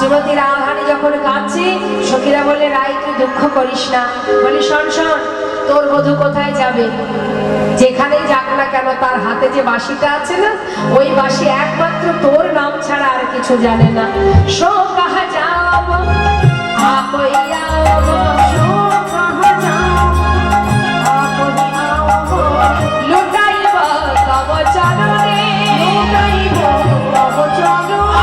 শ্রীমতী রাধারানী যখন কাঁদছে, সখীরা বলে রাই তুই দুঃখ করিস না। বলি শোন শোন, তোর বধূ কোথায় যাবে? যেখানেই যাক না কেন তার হাতে যে বাঁশিটা আছে না, ওই বাঁশি একমাত্র তোর নাম ছাড়া আর কিছু জানে না। শো কাহা যাব আপইয়া লুটাইব তব চরণে, লুটাইব তব চরণে।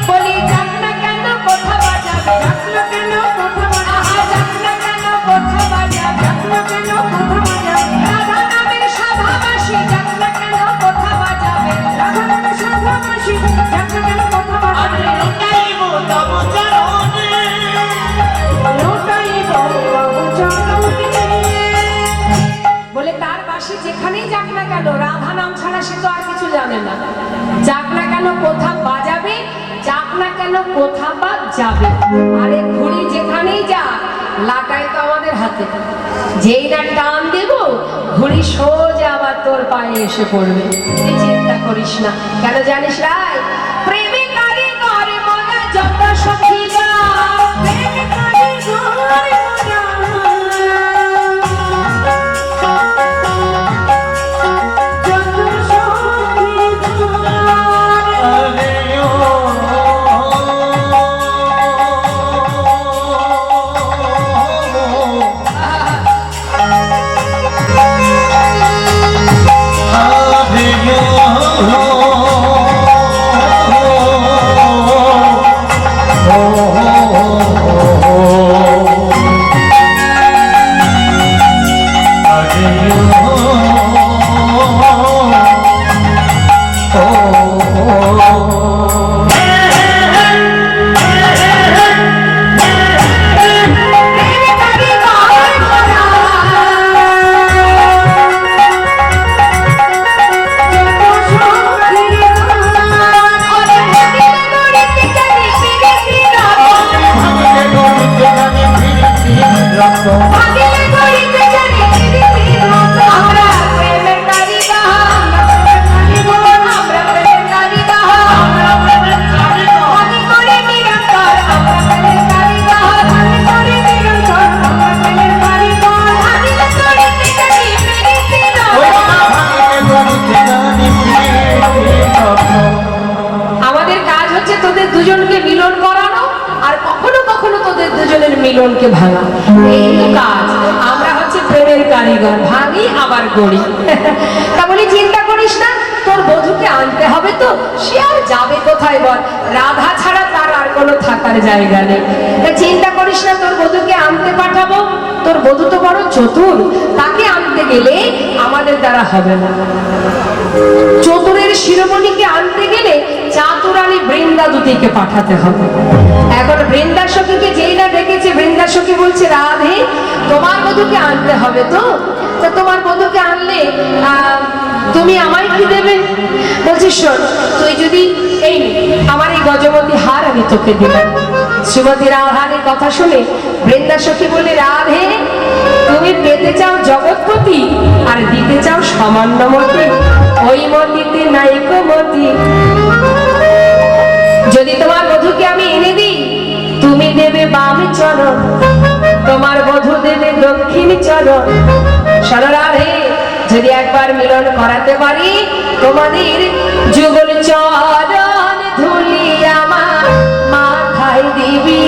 বলি যাক না কেন কথা বাজাবে, যাক না কেন কথা বাজাবে, যাক না কেন কথা বাজাবে, যাক না কেন কথা বাজাবে। রাধা নামের সাধাবাসী যাক না কেন কথা বাজাবে, রাধা নামের সাধাবাসী যাক না কেন কথা বাজাবে। লুটাইব তব চরণে, লুটাইব তব চরণে। বলে তার বাসী যেখানেই যাক না কেন রাধা নাম ছাড়া সে তো আর কিছু জানে না। যাক না কেন কোথা বাজাবে, যাক না কেন কোথা বা যাবে। আরে ঘুড়ি যেখানেই যা, লাটাই তো আমাদের হাতে, যেই না টান দেব ঘুড়ি সোজা আবার তোর পায়ে এসে পড়বে। তুই চিন্তা করিস না। কেন জানিস রাই? প্রেমে কারিগর মনা যত সখী গা, প্রেমে কারিগর মনা মিলনকে ভাঙা, এই তো কাজ। আমরা হচ্ছে প্রেমের কারিগর, ভাঙি আবার গড়ি। তা বলি চিন্তা করিস না, তোর বধূকে আনতে হবে তো, সে আর যাবে কোথায় বল? রাধা ছাড়া তার আর কোনো থাকার জায়গা নেই। চিন্তা করিস না, তোর বধূকে আনতে পাঠাবো। তোর বধূ তো বড় চতুর, তাকে আনতে গেলে আমাদের দ্বারা হবে না। চতুরের শিরোমণিকে আনতে গেলে চাতুরানী বৃন্দাদুতিকে পাঠাতে হবে। এখন বৃন্দা সখীকে যেই না ডেকেছে, বৃন্দা সখী বলছে রাধে তোমার বধূকে আনতে হবে তো, তা তোমার বধূকে আনলে তুমি আমায় কি দেবে? বলছি শোন, তুই যদি এই আমার এই গজমতি হার আমি তোকে দিলাম। শ্রীমতী রাধারানীর কথা শুনে বৃন্দা সখী বলে রাধে তুমি পেতে চাও জগৎপতি আর দিতে চাও সামান্য মতি, ওই মতিতে নাইকো মতি। যদি তোমার বধূকে আমি এনে দিই, তুমি দেবে বাম চরণ, তোমার বধূ দেবে দক্ষিণ চরণ। শোনো রাধে, যদি একবার মিলন করাতে পারি, তোমাদের যুগল চরণ ধুলি আমার মাথায় দিবি।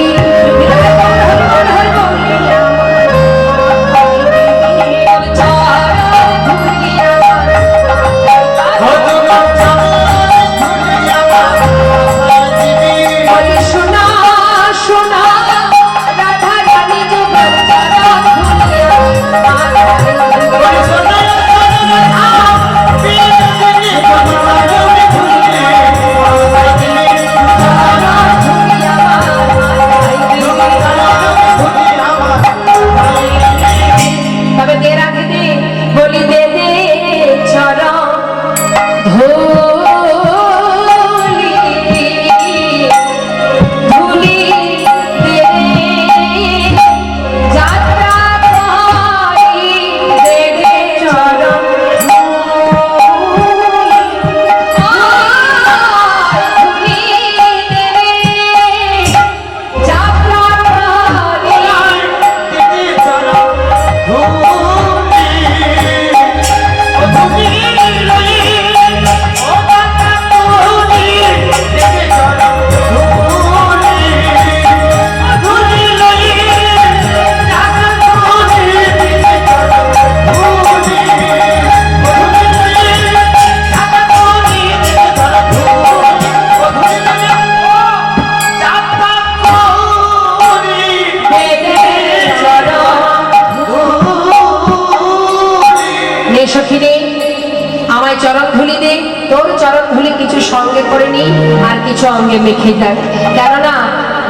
করে নিই আর কিছু অঙ্গে মেখে দেয়। কেননা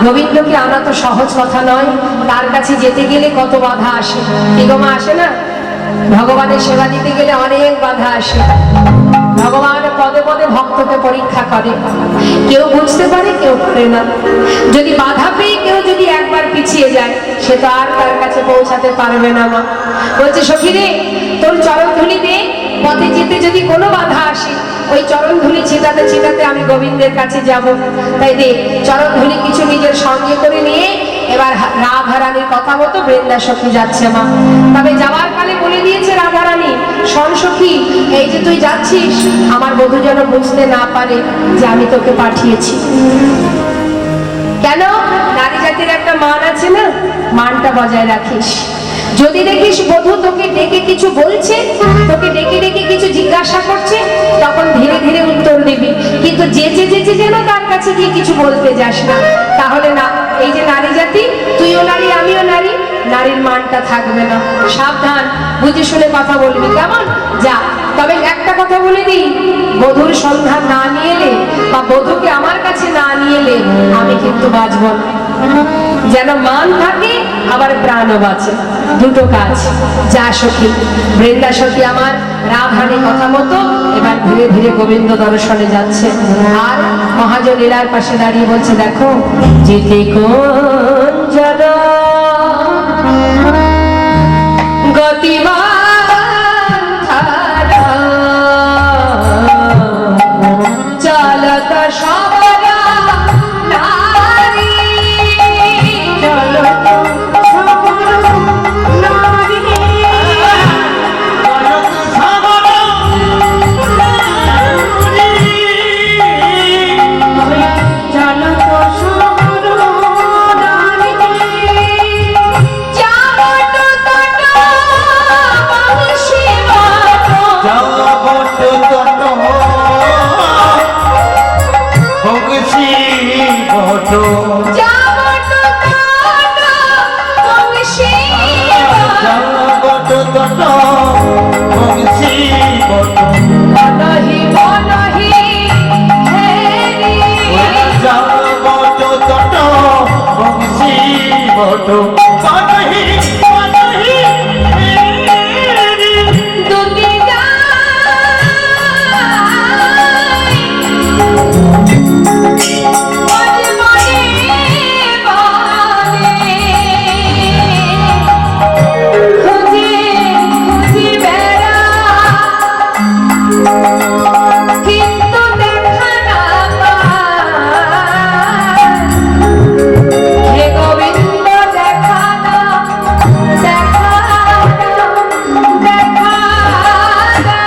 গোবিন্দকে আনা তো সহজ কথা নয়, তার কাছে যেতে গেলে কত বাধা আসে। কি গো মা, আসে না? ভগবানের সেবা দিতে গেলে অনেক বাধা আসে। ভগবান পদে পদে ভক্তকে পরীক্ষা করে, কেউ বুঝতে পারে কেউ পারে না। যদি বাধা পেয়ে কেউ যদি একবার পিছিয়ে যায়, সে তো আর তার কাছে পৌঁছাতে পারবে না। মা বলছে, সখী রে, তোর চরণ ধুলি দে, পথে যেতে যদি কোনো বাধা আসে, ওই চরণ ধুলি ছিটাতে ছিটাতে আমি গোবিন্দের কাছে যাব। তাই দে চরণ ধুলি কিছু নিজের সঙ্গে করে নিয়ে এবার রাধারানীর কথা মতো বৃন্দা সখী যাচ্ছে। মা তবে যাওয়ার কালে বলে দিয়েছে রাধারানী, শোন সখী, এই যে তুই যাচ্ছিস, আমার বধূ যেন বুঝতে না পারে যে আমি তোকে পাঠিয়েছি। কেন? নারী জাতির একটা মান আছে না, মানটা বজায় রাখিস। যদি দেখিস বধূ তোকে ডেকে কিছু বলছে, তোকে ডেকে ডেকে কিছু জিজ্ঞাসা করছে, তখন ধীরে ধীরে উত্তর দিবি, কিন্তু যেচে যেন তার কাছে গিয়ে কিছু বলতে যাস না। তাহলে না, এই যে নারী জাতি, তুইও নারী আমিও নারী, নারীর মানটা থাকবে না। সাবধান, বুঝে শুনে কথা বলবি, কেমন? যা। তবে একটা কথা বলে দিই, বধূর সন্ধান না নিয়ে এলে বা বধূকে আমার কাছে না নিয়ে এলে আমি কিন্তু বাঁচব না। যেন মান থাকে আবার প্রাণও বাঁচে, দুটো কাজ। যা সখী। বৃন্দা সখী আমার রাধারানীর কথা মতো এবার ধীরে ধীরে গোবিন্দ দর্শনে যাচ্ছে। আর মহাজন লীলার পাশে দাঁড়িয়ে বলছে, দেখো যেতে কোন জন গতিমান ধারা, চালক সবরা নারী, চালক সবরা নারী, চালক সবরা নারী, চালক সবরা নারী, যাবট তট বংশী বট, যাবট তট বংশী বট, যাবট তট বংশী বট, যাবট তট বংশী বট, বনহি বনহি হেরি, যাবট তট বংশী বট, বনহি বনহি হেরি, দুটি যায় বনে বনে বনে, খুঁজে খুঁজে বেড়া, কিন্তু দেখা না পায়। হে গোবিন্দ, দেখা না, দেখা না, দেখা না,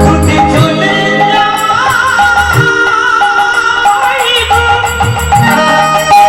ছুটি চলে বনহি বনহি হেরি,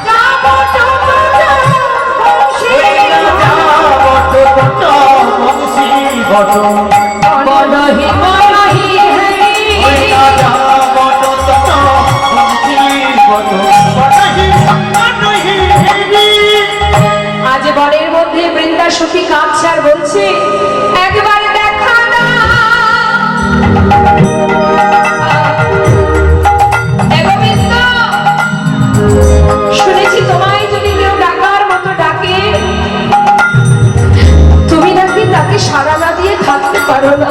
যাবট তট বংশী বট, বনহি বনহি হেরি। আজ বনের মধ্যে বৃন্দা সখী কাঁদছে আর বলছে, একবার দেখা না। গোবিন্দ, শুনেছি তোমায় যদি কেউ ডাকার মতো ডাকে, তুমি নাকি তাকে সাড়া না দিয়ে থাকতে পারো না।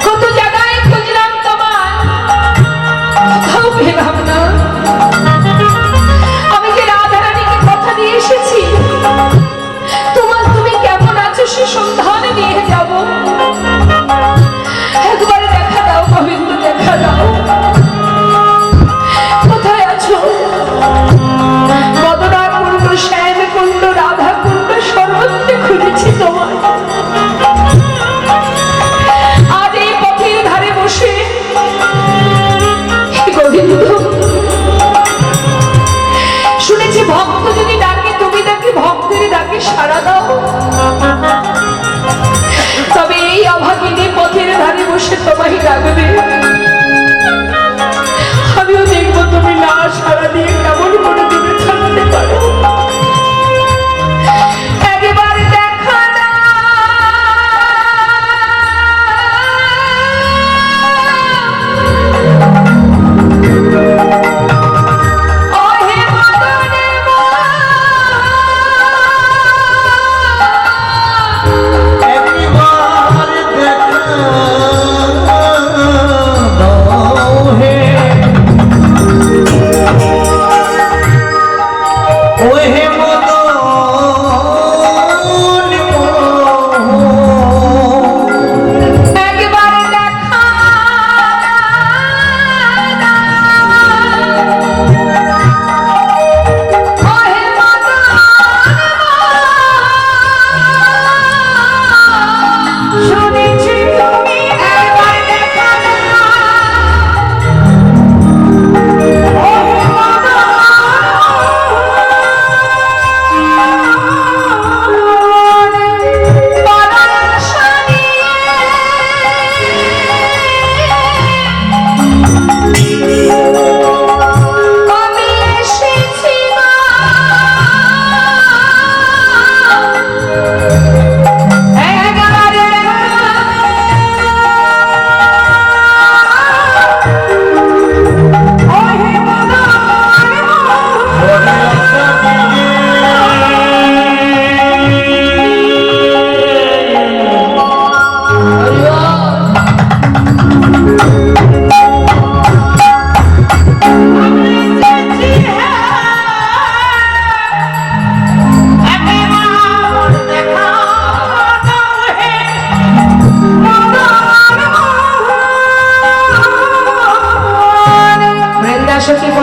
কত জায়গায় খুঁজলাম তোমার, কোথাও পেলাম না। আমি যে রাধারানীকে কথা দিয়ে এসেছি, তোমার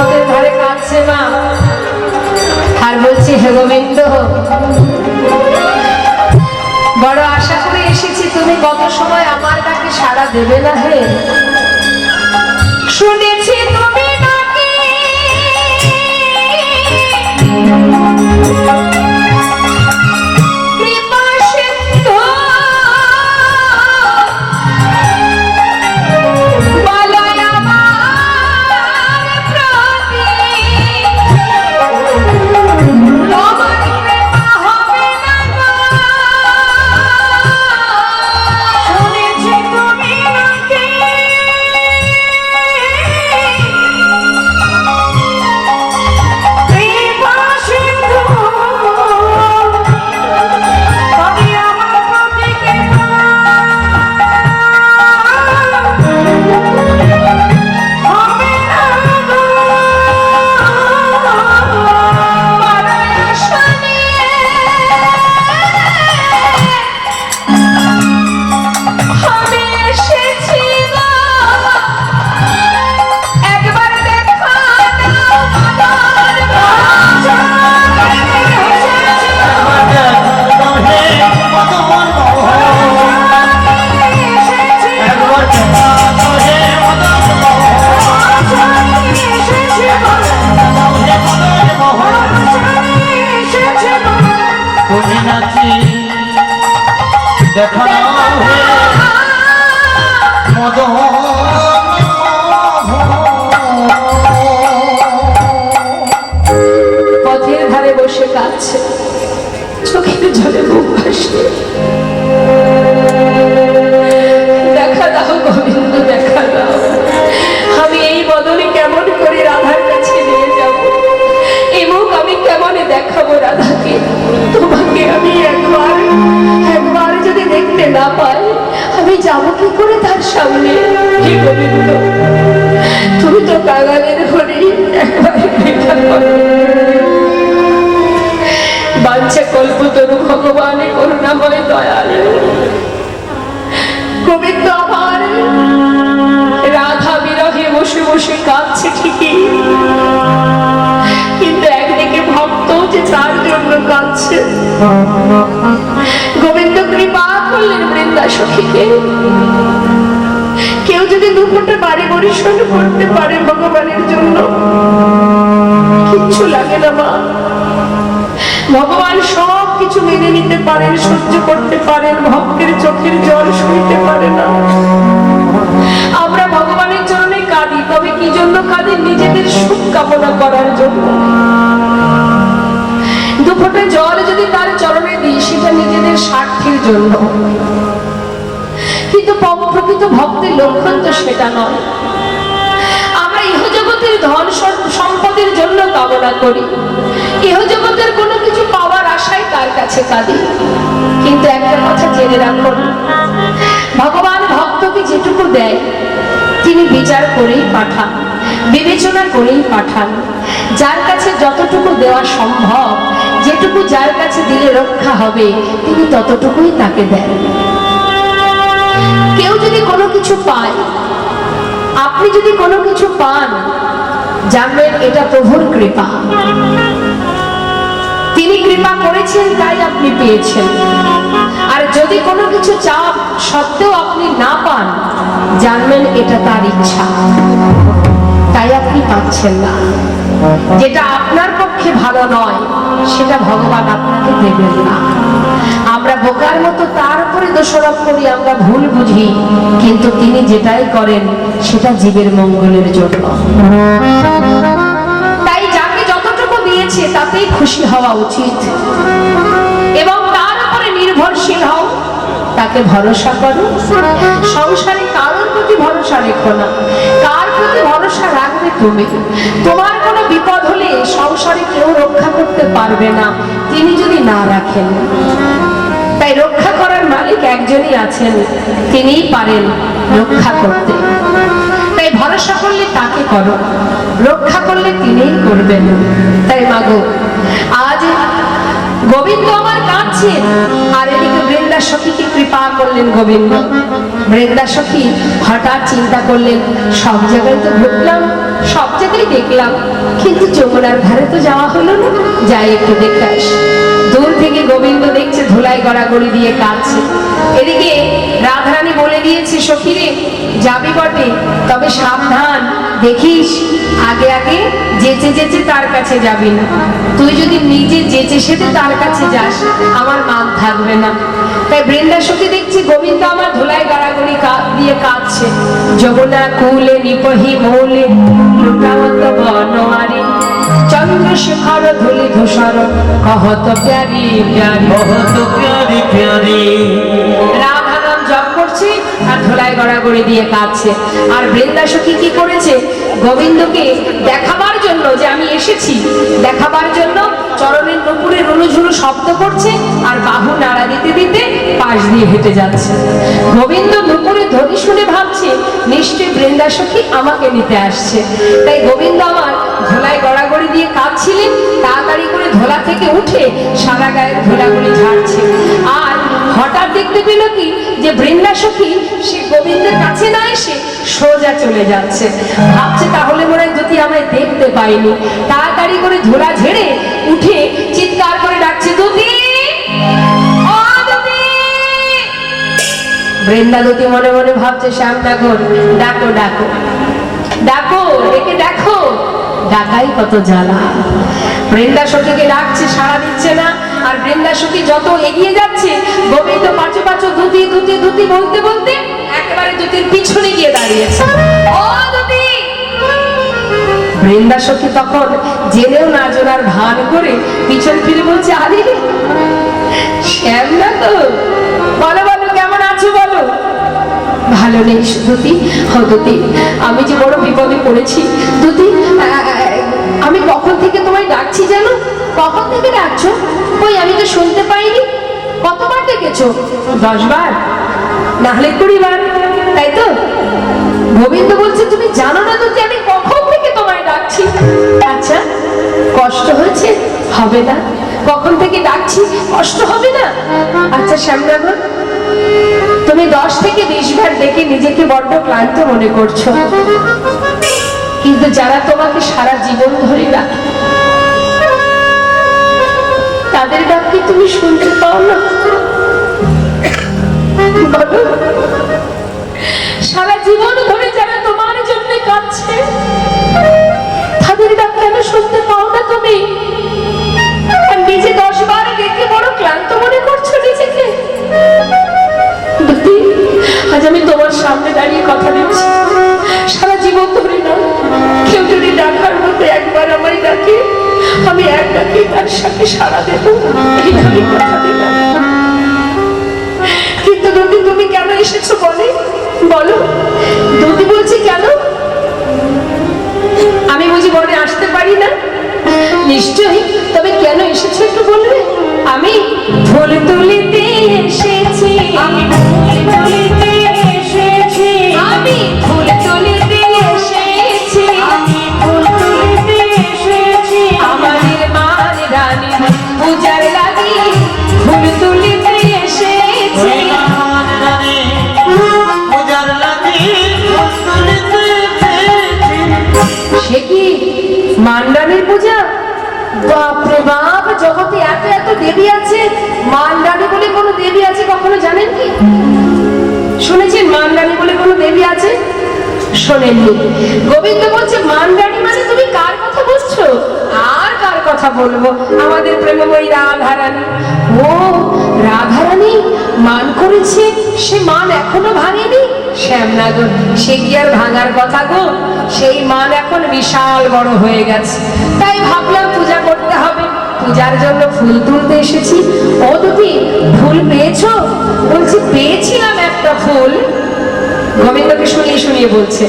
পথের ধারে কাঁদছে মা, আর বলছে হে গোবিন্দ, বড় আশা করে এসেছি, তুমি কত সময় আমার ডাকে সাড়া দেবে না হে। শুনেছি তুমি নাকি কৃপা সিন্ধু, বলয় আমার প্রতি তোমার কৃপা হবে না গো। শুনেছি তুমি নাকি কৃপা সিন্ধু, তুমি আমার প্রতি কৃপা হবে না গো। বড় আশা নিয়ে আমি এসেছি গো, একবার দেখা দাও আমার বাঁচা। এসেছি গো, এসেছি গো, এসেছি গো, এসেছি গো। দেখা নাও হে মদন পথের ধারে বসে কাঁদছে, চোখের জলে বুক ভাসছে। দেখা দাও গোবিন্দ, দেখা দাও, আমি এই বদলে কেমন করে রাধার কাছে নিয়ে যাব, এই মুখ আমি কেমনে দেখাবো রাধাকে। তোমাকে আমি একবার একবার যদি দেখতে না পাই, আমি যাবো কি করে তার সামনে। হে গোবিন্দ, তুমি তো কাঙালের হরি, একবার কৃপা করো। বাঞ্ছা কল্পতরু ভগবানে করুণাময় দয়াল। গোবিন্দ আমার রাধা বিরহে বসে বসে কাঁদছে ঠিকই, কিন্তু একদিকে ভক্ত যে তার জন্য কাঁদছে। গোবিন্দ কৃপা করলেন বৃন্দা সখীকে। কেউ যদি দুপুরটা বাড়ি পরিশ্রম করতে পারে ভগবানের জন্য, কিচ্ছু লাগে না মা। ভগবান সব কিছু মেনে নিতে পারেন, সহ্য করতে পারেন, ভক্তের চোখের জল সইতে পারে না। আমরা ভগবানের চরণে কাঁদি, তবে কি জন্য কাঁদি? নিজেদের সুখ কামনা করার জন্য। দুফোঁটা জল যদি তার চরণে দিই, সেটা নিজেদের স্বার্থের জন্য, কিন্তু প্রকৃত ভক্তের লক্ষণ তো সেটা নয়। আমরা ইহজগতের ধন সম্পদের জন্য কামনা করি, ইহজগতের কোনো কিছু পাওয়ার আশায় তার কাছে কাঁদি। কিন্তু একটা কথা জেনে রাখুন, ভগবান ভক্তকে যেটুকু দেয় তিনি বিচার করেই পাঠান, বিবেচনা করেই পাঠান। যার কাছে যতটুকু দেওয়া সম্ভব, যেটুকু যার কাছে দিলে রক্ষা হবে, তিনি ততটুকুই তাকে দেন। কেউ যদি কোনো কিছু পায়, আপনি যদি কোনো কিছু পান, জানবেন এটা প্রভুর কৃপা। তিনি কৃপা করেছেন তাই আপনি পেয়েছেন। আর যদি কোনো কিছু চাপ সত্ত্বেও আপনি না পান, জানবেন এটা তার ইচ্ছা, তাই আপনি পাচ্ছেন না। যেটা আপনার পক্ষে ভালো নয়, সেটা ভগবান আপনাকে দেবেন না। আমরা বোকার মতো তার উপরে দোষারোপ করি, আমরা ভুল বুঝি, কিন্তু তিনি যেটাই করেন সেটা জীবের মঙ্গলের জন্য। তাই যাকে যতটুকু দিয়েছে তাতেই খুশি হওয়া উচিত এবং তার উপরে নির্ভরশীল হও, তাকে ভরসা করো। সংসারে কারোর প্রতি ভরসা রেখো না। কার প্রতি ভরসা রাখবে তুমি? তোমার কোনো বিপদ হলে সংসারে কেউ রক্ষা করতে পারবে না, তিনি যদি না রাখেন। তাই রক্ষা করার মালিক একজনই আছেন, তিনিই পারেন রক্ষা করতে। তাই ভরসা করলে তাকে করো, রক্ষা করলে তিনিই করবেন। তাই মাগো, আজ গোবিন্দ আমার কাঁদছেন, আর এদিকে বৃন্দা বৃন্দা সখীকে কৃপা করলেন গোবিন্দ। বৃন্দা সখী হঠাৎ চিন্তা করলেন, সব জায়গায় তো ঘুরলাম, সব জায়গায় দেখলাম, কিন্তু যমুনার ধারে তো যাওয়া হলো না, যাই একটু দেখে আসি। দূর থেকে গোবিন্দ দেখছে ধুলাই গড়াগড়ি দিয়ে কাঁদছে। এদিকে রাধারানী বলে দিয়েছে, সখীরে যাবি বটে, তবে সাবধান, দেখিস আগে আগে যেচে যেচে তার কাছে যাবি না। তুই যদি নিজে যেচে সেচে তার কাছে যাস, আমার মান থাকবে না। তাই বৃন্দা সখী দেখছি গোবিন্দ আমার ধুলাই গড়াগড়ি দিয়ে কাঁদছে। যমুনা কুলে নিপহি মৌলে লুটামত বনমারি, চন্দ্রশেখর ধুলি ধূসর কহত প্যারি প্যারি, কহত প্যারি প্যারি। রাধা নাম জপ করছে আর ধুলাই গড়াগড়ি দিয়ে কাঁদছে। আর বৃন্দা সখী কি করেছে, গোবিন্দকে দেখাবার জন্য যে আমি এসেছি, দেখাবার জন্য চরণের নুপুরে রুনুঝুনু শব্দ করছে আর বাহু নাড়া দিতে দিতে পাশ দিয়ে হেঁটে যাচ্ছে। গোবিন্দ নুপুরে ধ্বনি শুনে ভাবছে, নিশ্চয়ই বৃন্দা সখী আমাকে নিতে আসছে। তাই গোবিন্দ আমার ধুলাই গড়াগড়ি দিয়ে কাঁদছিলেন, তাড়াতাড়ি করে ধোলা থেকে উঠে সারা গায়ের ধুলাগুলি ঝাড়ছে। আর হঠাৎ দেখতে পেল কি, যে বৃন্দা সখী সে গোবিন্দের কাছে না এসে সোজা চলে যাচ্ছে। ভাবছে তাহলে মনে হয় যদি আমায় দেখতে পাইনি। তাড়াতাড়ি করে ধুলা ঝেড়ে উঠে চিৎকার করে ডাকছে, দুতি ও দুতি। বৃন্দাবতী মনে মনে ভাবছে, শ্যামনগর ডাকো ডাকো ডাকো, ডেকে দেখো, ডাকাই কত জ্বালা। বৃন্দা সখীকে ডাকছে, সাড়া দিচ্ছে না। আর বৃন্দা সখী যত এগিয়ে যাচ্ছে, গোবিন্দ পাঁচু পাঁচু দুতি দুতি দুতি বলতে বলতে একেবারে দুতির পিছনে গিয়ে দাঁড়িয়েছে। ও দুতি। বৃন্দা সখী তখন জেনেও না জোনার ভান করে পিছন ফিরে বলছে, আরে শ্যামনগর, বলো বলো কেমন আছো বলো। ভালো নেই দুতি, ও দুতি আমি যে বড় বিপদে পড়েছি। দুতি আমি কখন থেকে তোমায় ডাকছি জানো? কখন থেকে ডাকছো? ওই আমি তো শুনতে পাইনি। কতবার ডেকেছো? 10 বার, না হলে 20 বার, তাই তো? গোবিন্দ বলছে, তুমি জানো না দুতি আমি কখন থেকে তোমায় ডাকছি? আচ্ছা কষ্ট হয়েছে? হবে না। কখন থেকে ডাকছি, কষ্ট হবে না? আচ্ছা শ্যামনগর, তুমি 10 থেকে 20 বার ডেকে নিজেকে বড্ড ক্লান্ত মনে করছো, কিন্তু যারা তোমাকে সারা জীবন ধরে ডাকে তাদের ডাক কি তুমি শুনতে পাও না? বলো, সারা জীবন ধরে যারা তোমার জন্য কাঁদছে তাদের ডাক কেন শুনতে পাও না তুমি? নিজে 10 বার ডেকে বড় ক্লান্ত মনে করছো নিজেকে। আজ আমি তোমার সামনে দাঁড়িয়ে কথা দিচ্ছি, সারা জীবন ধরে না কেউ যদি ডাকার মধ্যে একবার আমায় ডাকে, আমি এক ডাকে তার সাথে সাড়া দেবো, এই আমি কথা দিলাম। কিন্তু দুদি তুমি কেন এসেছো বলে, বলো। দুদি বলছি কেন? আমি বুঝি বনে আসতে পারি না? নিশ্চয়ই, তবে কেন এসেছো একটু বলবে? আমি ফুল তুলিতে এসেছি, আমি ফুল তুলিতে এসেছি, আমি ফুল তুলিতে এসেছি, আমি ফুল তুলিতে এসেছি, আমাদের মান রানী পূজার লাগি ফুল তুলিতে এসেছি, মান রানী পূজার লাগি ফুল তুলিতে এসেছি। সে কি মানরানীর পূজা? বাপরে বাপ, জগতে এত এত দেবী আছে, মানরানী বলে কোনো দেবী আছে কখনো জানেন কি? শুনেছেন মানরানী বলে কোনো দেবী আছে? শোনেননি। গোবিন্দ বলছে, মানরানী মানে তুমি কার কথা বলছো? আর কার কথা বলবো? আমাদের প্রেমময়ী রাধারানী। ও রাধারানী মান করেছে, সে মান এখনো ভাঙেনি। শ্যামনগর, সে কি আর ভাঙার কথা গো? সেই মান এখন বিশাল বড় হয়ে গেছে। তাই ভাবলাম পূজা করতে হবে, পূজার জন্য ফুল তুলতে এসেছি। ও দুটি ফুল পেয়েছো? বলছি পেয়েছিলাম একটা ফুল। গোবিন্দকে শুনিয়ে শুনিয়ে বলছে,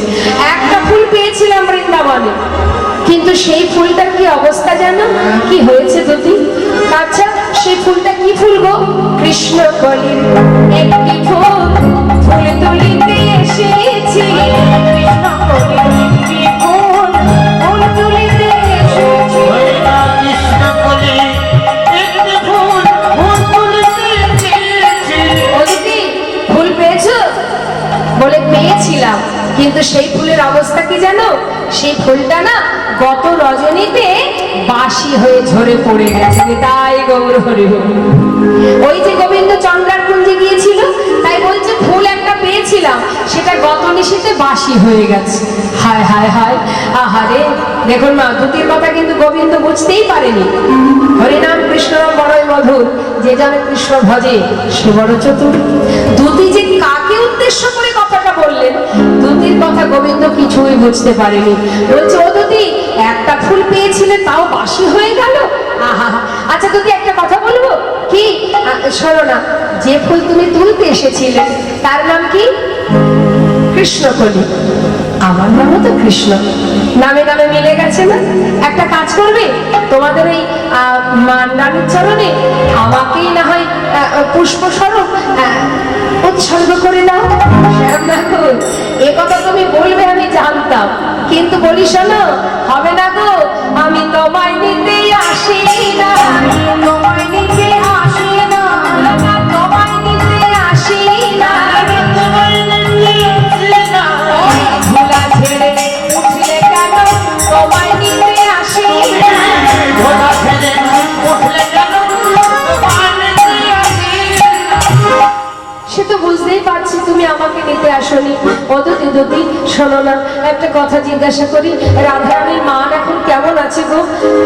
একটা ফুল পেয়েছিলাম বৃন্দাবনে, কিন্তু সেই ফুলটার কি অবস্থা জানো? কি হয়েছে দুটি? আচ্ছা সেই ফুলটা কি ফুল গো? কৃষ্ণ কলির একটি ফুল, ফুল তুলিতে এসেছি, কৃষ্ণ কলির একটি ফুল, ফুল তুলিতে এসেছি, কৃষ্ণ কলির একটি ফুল, ফুল তুলিতে এসেছি। রজনীতে বাসি হয়ে ঝরে পড়ে গেছে। তাই গৌর হরি হরি। ওই যে গোবিন্দ চন্দ্রার কুঞ্জে গিয়েছিল, তাই বলছে ফুল একটা পেয়েছিলাম, সেটা গত নিশীতে বাসি হয়ে গেছে। হায় হায় হায়, আহারে। দেখুন মা, দুতির কথা কিন্তু গোবিন্দ বুঝতেই পারেনি। হরিনাম কৃষ্ণনাম বড়ই মধুর, যে জানে কৃষ্ণ ভজে সে বড় চতুর। দুতি যে কাকে উদ্দেশ্য করে কথাটা বললেন, দুতির কথা গোবিন্দ কিছুই বুঝতে পারেনি। বলছে, ও দুতি, একটা ফুল পেয়েছিলে তাও বাসি হয়ে গেল। আহা, আচ্ছা দুতি, একটা কথা বলবো কি? শোনো না, যে ফুল তুমি তুলতে এসেছিলে তার নাম কি? কৃষ্ণকলি। আমার নামও তো কৃষ্ণ, নামে নামে মিলে গেছে না? একটা কাজ করবে, তোমাদের এই মান্ডানির চরণে আমাকেই না হয় পুষ্প স্বরূপ উৎসর্গ করে দাও। এ কথা তুমি বলবে আমি জানতাম, কিন্তু বলি শোনো, হবে না গো, আমি তোমায় নিতে আসি না, তোমায় নিতে আসি না, তোমায় নিতে আসি না, তোমায় নিতে আসি না। ওই ধুলা ছেড়ে উঠলে কেন তোমায় নিতে আসি না, ধুলা ছেড়ে উঠলে কেন তোমায় নিতে আসি না। সে তো বুঝতেই পারছি তুমি আমাকে নিতে আসনি। ও দুতি, দুতি শোনো না, একটা কথা জিজ্ঞাসা করি, রাধারানীর মান এখন কেমন আছে গো?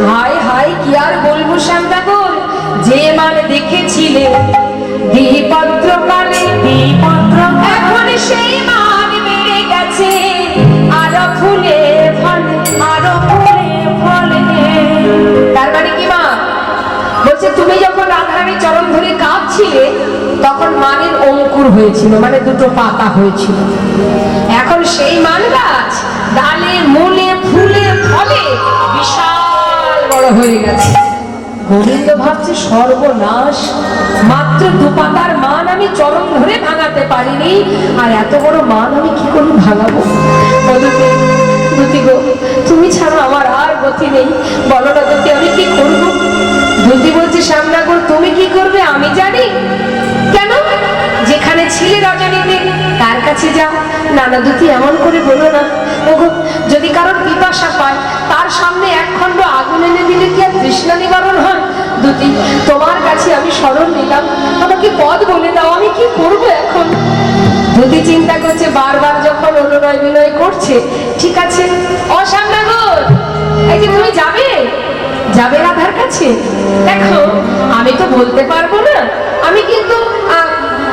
হায় হায়, কি আর বলবো শ্যামনগর, যে মান দেখেছিলে দ্বিপত্র কালে, দ্বিপত্র এখন সেই মান বেড়ে গেছে আরো ফুলে ফলে, আরো ফুলে ফলে। তার মানে কি মা? বলছে তুমি যখন রাধারানীর চরণ ধরে কাঁদছিলে তখন মানের অঙ্কুর হয়েছিল, মানে দুটো পাতা হয়েছিল। এখন সেই মান গাছ ডালে মূলে ফুলে ফলে বিশাল বড় হয়ে গেছে। গোবিন্দ ভাবছে সর্বনাশ, মাত্র দুপাতার মান আমি চরণ ধরে ভাঙাতে পারিনি, আর এত বড় মান আমি কি করে ভাঙাবো? দুতি গো, তুমি ছাড়া আমার আর গতি নেই, বলো না দুতি, আমি কি করবো? দুতি বলছে, শ্যামনগর তুমি কি করবে আমি জানি। কেন? যেখানে ছিলে রজনীতে তার কাছে যাও। নানা দুতি, এমন করে বলো না। ওগো, যদি কারোর পিপাসা পায় তার সামনে এক খণ্ড আগুন এনে দিলে কি আর তৃষ্ণা নিবারণ হয়? দুতি, তোমার কাছে আমি শরণ নিলাম, আমাকে পথ বলে দাও, আমি কি করবো এখন? দুতি চিন্তা করছে, বারবার যখন অনুনয় বিনয় করছে, ঠিক আছে ও শ্যামনগর, এই যে তুমি যাবে, যাবে রাধার কাছে। দেখো, আমি তো বলতে পারবো না, আমি কিন্তু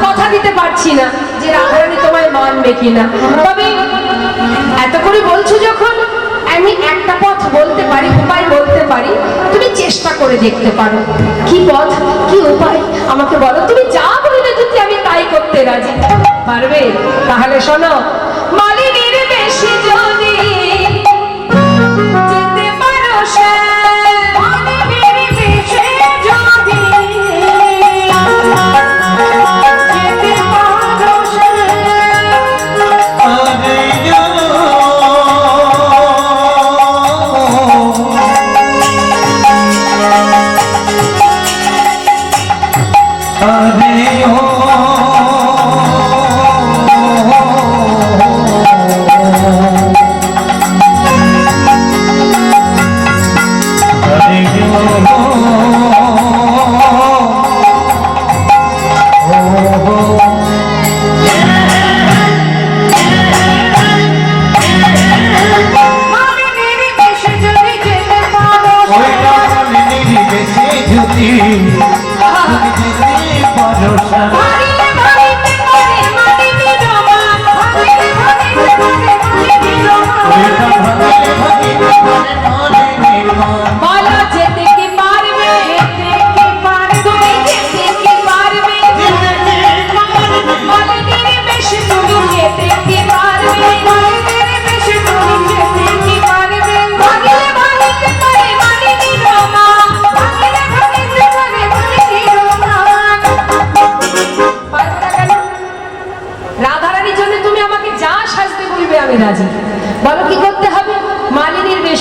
কথা দিতে পারছি না যে রাধারানী তোমায় মানবে কিনা, তবে এত করে বলছো যখন, আমি একটা পথ বলতে পারি, উপায় বলতে পারি, তুমি চেষ্টা করে দেখতে পারো। কি পথ, কি উপায় আমাকে বলো, তুমি যা বলবে যদি আমি তাই করতে রাজি। পারবে? তাহলে শোনো, মালিনীর বেশি যদি যেতে পারো, মালিনীর বেশি যদি যেতে পারো,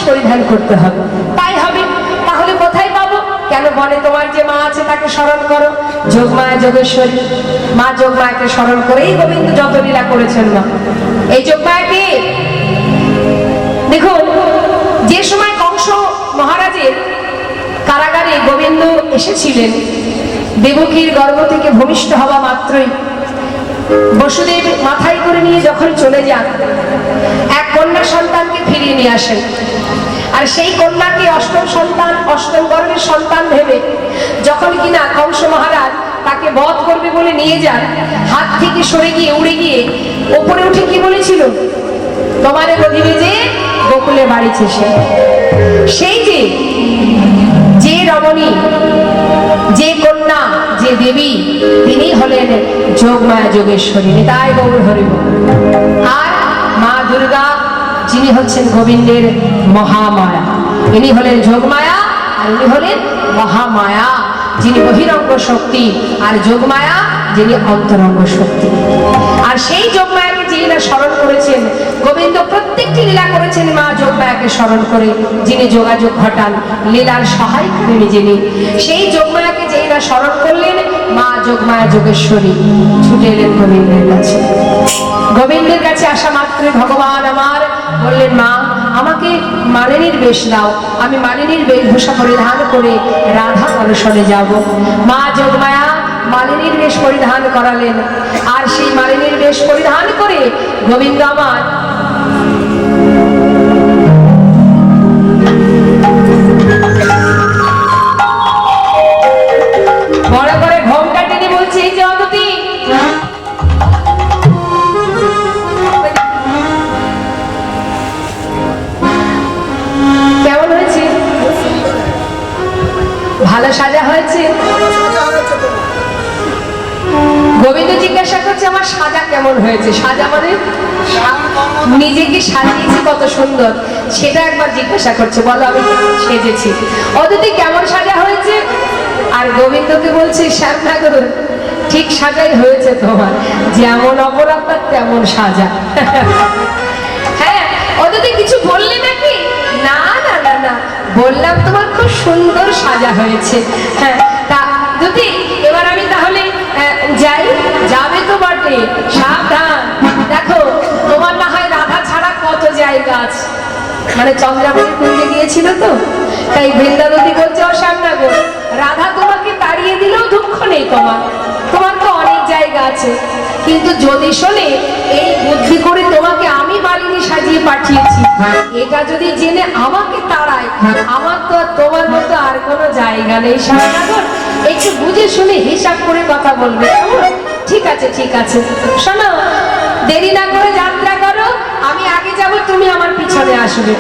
পরিধান করতে হবে, তাই হবে। তাহলে কোথায় পাবো? কেন বলে তোমার যে মা আছে তাকে স্মরণ করো, যোগমায়া যোগেশ্বরী মা, যোগমায়াকে স্মরণ করেই গোবিন্দ যত লীলা করেছেন। না, এই যোগমায়াকে দেখুন, যে সময় কংস মহারাজের কারাগারে গোবিন্দ এসেছিলেন। দেবকীর গর্ভ থেকে ভূমিষ্ঠ হওয়া মাত্রই বসুদেব মাথায় করে নিয়ে যখন চলে যান, এক কন্যা সন্তানকে ফিরিয়ে নিয়ে আসেন। আর সেই কন্যাকে অষ্টম সন্তান, অষ্টম গর্ভের সন্তান ভেবে যখন কিনা কংস মহারাজ তাকে বধ করবে বলে নিয়ে যান, হাত থেকে সরে গিয়ে উড়ে গিয়ে ওপরে উঠে কি বলেছিল, তোমারে বধিবে যে গোকুলে বাড়িছে সে। সেই যে রমণী, যে কন্যা, যে দেবী, তিনি হলেন যোগমায়া যোগেশ্বরী, নিতাই গৌর হরিব। আর মা দুর্গা, যিনি হচ্ছেন গোবিন্দের মহামায়া, ইনি হলেন যোগমায়া আর ইনি হলেন মহামায়া, যিনি বহিরঙ্গ শক্তি, আর যোগমায়া যিনি অন্তরঙ্গ শক্তি। আর সেই যোগমায়াকে যিনি না স্মরণ করেছেন, গোবিন্দ প্রত্যেকটি লীলা করেছেন মা যোগমায়াকে স্মরণ করে, যিনি যোগাযোগ ঘটান, লীলার সহায়কারিণী যিনি, সেই যোগমায়াকে যিনি না স্মরণ করলেন, মা যোগমায়া যোগেশ্বরী ছুটে এলেন গোবিন্দের কাছে। গোবিন্দের কাছে আসা মাত্রই ভগবান আমার বললেন, মা আমাকে মালিনীর বেশ দাও, আমি মালিনীর বেশভূষা পরিধান করে রাধা কলসনে যাব। মা যোগমায়া মালিনীর বেশ পরিধান করালেন, আর সেই মালিনীর বেশ পরিধান করে গোবিন্দ আমার বড় করে ঘোমটা টেনে বলছে, এই যে অদিতি, কেমন হয়েছে? ভালো সাজা হয়েছে? গোবিন্দ জিজ্ঞাসা করছে আমার সাজা কেমন হয়েছে। সাজা মানে নিজেকে সাজিয়েছি কত সুন্দর, সেটা একবার জিজ্ঞাসা করছে, বলো আমি সেজেছি। অদিতি কেমন সাজা হয়েছে? আর গোবিন্দকে বলছে, শ্যামনগর ঠিক সাজাই হয়েছে তোমার, যেমন অপরাধ তেমন সাজা। হ্যাঁ, অদিতি কিছু বললে নাকি? না না না না, বললাম তোমার খুব সুন্দর সাজা হয়েছে। হ্যাঁ, তা যদি এবার আমি তাহলে যাই? যাবে তো বটে, সাবধান। দেখো তোমার না হয় রাধা ছাড়া কত জায়গা আছে, মানে চন্দ্রাবতী কুঞ্জে গিয়েছিল তো, তাই বৃন্দাবতী বলছে, ও শ্যামনগর রাধা তোমাকে তাড়িয়ে দিলেও দুঃখ নেই, তোমার তো অনেক জায়গা আছে। কিন্তু যদি শোনে এই বুদ্ধি করে তোমাকে আমি মালিনী সাজিয়ে পাঠিয়েছি, এটা যদি জেনে আমাকে তাড়ায়, আমার তো তোমার মতো আর কোনো জায়গা নেই। শ্যামনগর একটু বুঝে শুনে হিসাব করে কথা বলবে, ঠিক আছে? ঠিক আছে, শোনো, দেরি না করে যাত্রা করো, আমি আগে যাব, তুমি আমার পিছনে আসবে।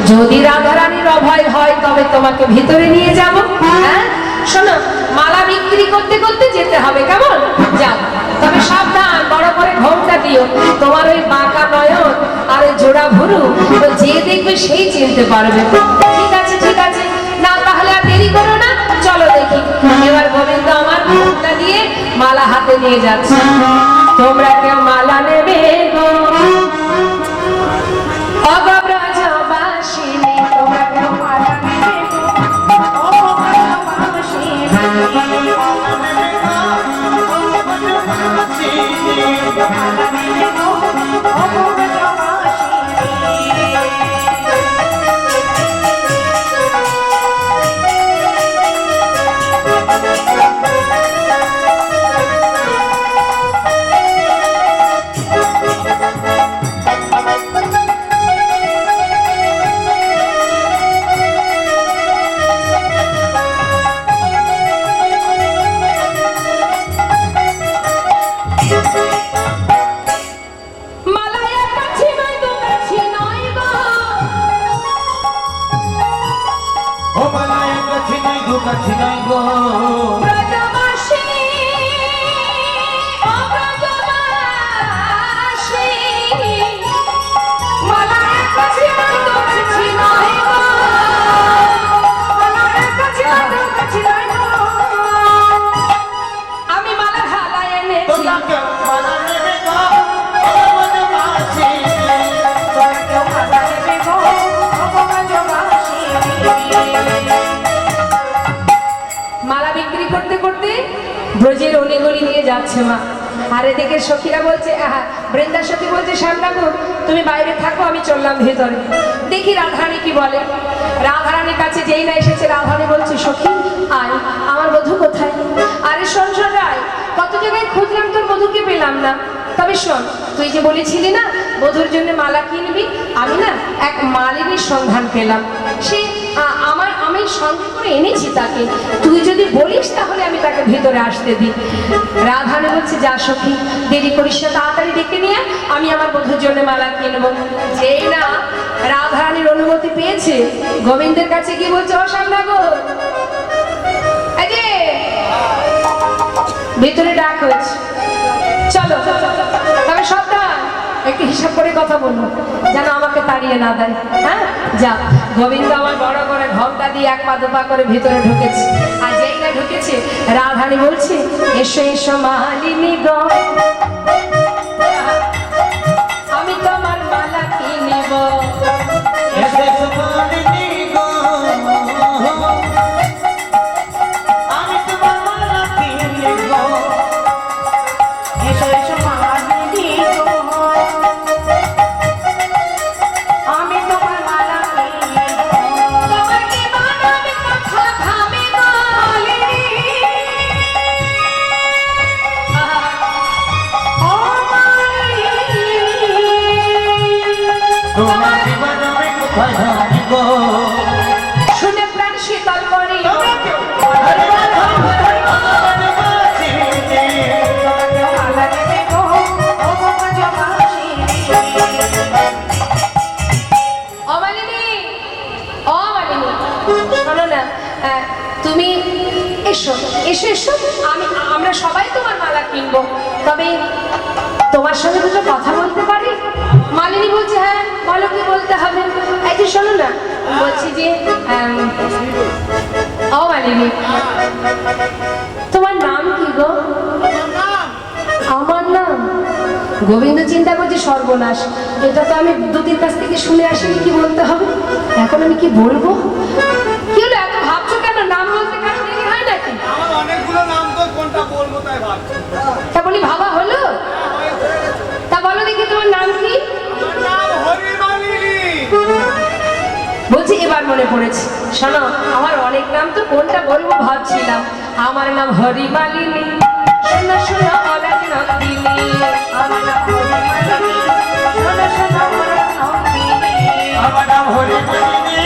যদি রাধারানীর অভয় হয় তবে তোমাকে ভিতরে নিয়ে যাব। হ্যাঁ, শোনো, মালা বিক্রি করতে করতে যেতে হবে, কেমন? যাও, তবে সাবধান, বড় করে ঘোমটা দিও। তোমার ওই বাঁকা নয়ন আর ওই জোড়া ভুরু যে দেখবে সেই চিনতে পারবে। ঠিক আছে? ঠিক আছে, না তাহলে আর দেরি করো না, চলো দেখি। এবার গোবিন্দ আমার ঘোমটা দিয়ে মালা হাতে নিয়ে যাচ্ছে। তোমরা কেউ মালা নেবে গো অগব্রজবাসিনী, তোমরা কেউ মালা নেবে গো অগব্রজবাসিনী, মালা নেবে গো ব্রজের অলিগলি নিয়ে যাচ্ছে মা। আর এদিকে সখীরা বলছে, বৃন্দা সখী বলছে, শ্যামনগর তুমি বাইরে থাকো, আমি চললাম ভেতরে। দেখি রাধারানী কি বলে। রাধারানীর কাছে যেই না এসেছে, রাধারানী বলছে, সখী আয়, আমার বধূ কোথায়? আরে শোন শোন রায়, কত জায়গায় খুঁজলাম, তোর বধূকে পেলাম না। তবে শোন, তুই যে বলেছিলি না বধূর জন্য মালা কিনবি, আমি না এক মালিনীর সন্ধান পেলাম। সে আমি সঙ্গে করে এনেছি তাকে। তুই যদি বলিস তাহলে আমি তাকে ভেতরে আসতে দিই। রাধারানী বলছে, যা সখী, দেরি করিস না, তাড়াতাড়ি ডেকে নিয়ে আমি আমার বধূর জন্য মালা কিনবো। যেই না রাধারানীর অনুমতি পেয়েছে, গোবিন্দের কাছে গিয়ে বলছে, ও শ্যামনগর, এই যে ভেতরে ডাক হয়েছে, চলো। তবে সাবধান, একটু হিসাব করে কথা বলবো, যেন আমাকে তাড়িয়ে না দেয়। হ্যাঁ, যা। গোবিন্দ আমার বড় করে ঘন্টা দিয়ে এক পা দুপা করে ভিতরে ঢুকেছে। আর যেই না ঢুকেছে, রাধারানী বলছে, এসো এসো মালিনী গো, আমি তোমার মালা কিনিব। এসে মালিনী গো, আমি তোমার মালা কিনব। এসো এসো মালিনী গো, আমি তোমার মালা কিনব। তোমার কি মানব কথা ভাবে গো মালিনী? ও মালিনী, তোমার জীবন আমি কোথায় জানিব? শুনে প্রাণ শীতল করে। আরে রাধা, আমার বাঁচিনি। তোমাকে মালা দেবে গো, ও ব্রজবাসিনী। অমালিনী, অমালিনী, শোনো না, তুমি এসো এসো এসো, আমরা সবাই তোমার মালা কিনবো। তবে তোমার সঙ্গে দুটো কথা বলতে পারি? মালিনী বলছে, হ্যাঁ বলো, কি বলতে হবে? এই যে শোনো না, বলছি যে অমালিনী, তোমার নাম কি গো? আমার নাম? গোবিন্দ চিন্তা করছে, সর্বনাশ, এটা তো আমি দুদিন কাছ থেকে শুনে আসিনি, কি বলতে হবে এখন, আমি কি বলবো? কি হলো, এত ভাবছো কেন? নাম বলতে কেন দেরি হয় নাকি? আমার অনেকগুলো নাম, তো কোনটা বলবো তাই ভাবছি। তা বলি ভাবা হলো? তা বলো দেখি, তোমার নাম কি? আমার নাম হরিমালিনী। বলছি, এবার মনে পড়েছে। শোনো, আমার অনেক নাম, তো কোনটা বলবো ভাবছিলাম। আমার নাম হরিমালিনী, শোনো শোনো অলাক নন্দিনী। আমার নাম হরিমালিনী, শোনো শোনো অলাক নন্দিনী। আমার নাম হরিমালিনী,